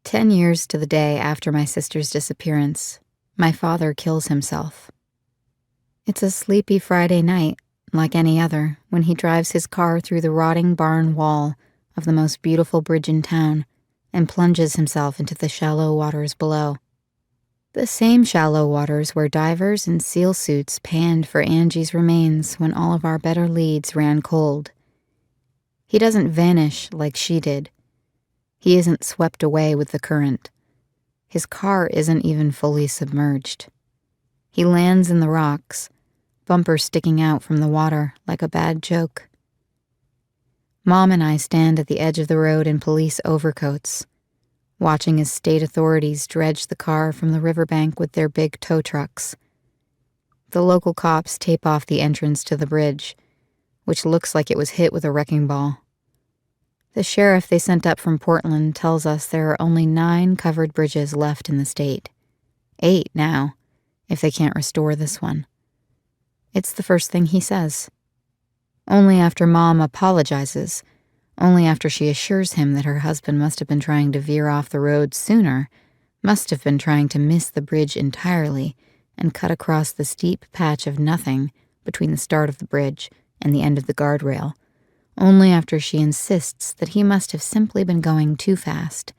10 years to the day after my sister's disappearance, my father kills himself. It's a sleepy Friday night, like any other, when he drives his car through the rotting barn wall of the most beautiful bridge in town and plunges himself into the shallow waters below. The same shallow waters where divers in seal suits panned for Angie's remains when all of our better leads ran cold. He doesn't vanish like she did. He isn't swept away with the current. His car isn't even fully submerged. He lands in the rocks, bumper sticking out from the water like a bad joke. Mom and I stand at the edge of the road in police overcoats, watching as state authorities dredge the car from the riverbank with their big tow trucks. The local cops tape off the entrance to the bridge, which looks like it was hit with a wrecking ball. The sheriff they sent up from Portland tells us there are only 9 covered bridges left in the state. 8 now, if they can't restore this one. It's the first thing he says. Only after Mom apologizes, only after she assures him that her husband must have been trying to veer off the road sooner, must have been trying to miss the bridge entirely and cut across the steep patch of nothing between the start of the bridge and the end of the guardrail. Only after she insists that he must have simply been going too fast,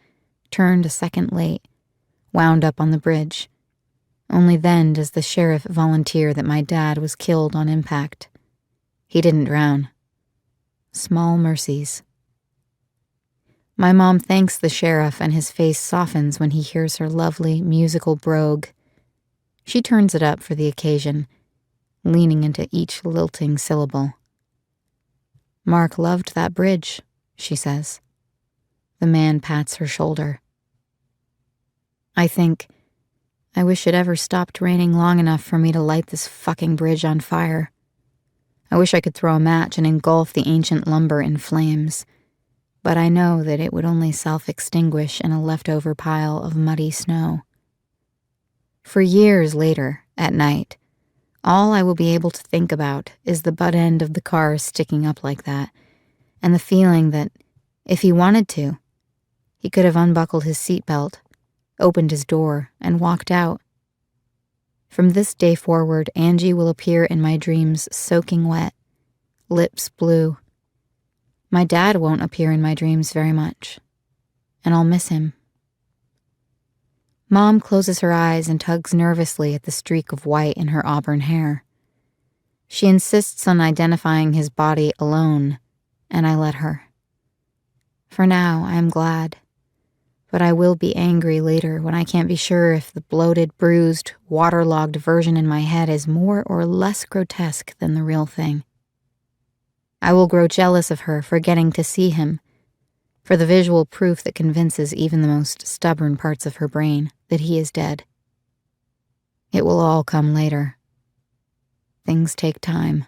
turned a second late, wound up on the bridge. Only then does the sheriff volunteer that my dad was killed on impact. He didn't drown. Small mercies. My mom thanks the sheriff and his face softens when he hears her lovely musical brogue. She turns it up for the occasion, leaning into each lilting syllable. Mark loved that bridge, she says. The man pats her shoulder. I think, I wish it ever stopped raining long enough for me to light this fucking bridge on fire. I wish I could throw a match and engulf the ancient lumber in flames, but I know that it would only self-extinguish in a leftover pile of muddy snow. For years later, at night, all I will be able to think about is the butt end of the car sticking up like that, and the feeling that, if he wanted to, he could have unbuckled his seatbelt, opened his door, and walked out. From this day forward, Angie will appear in my dreams soaking wet, lips blue. My dad won't appear in my dreams very much, and I'll miss him. Mom closes her eyes and tugs nervously at the streak of white in her auburn hair. She insists on identifying his body alone, and I let her. For now, I am glad, but I will be angry later when I can't be sure if the bloated, bruised, waterlogged version in my head is more or less grotesque than the real thing. I will grow jealous of her for getting to see him, for the visual proof that convinces even the most stubborn parts of her brain that he is dead. It will all come later. Things take time.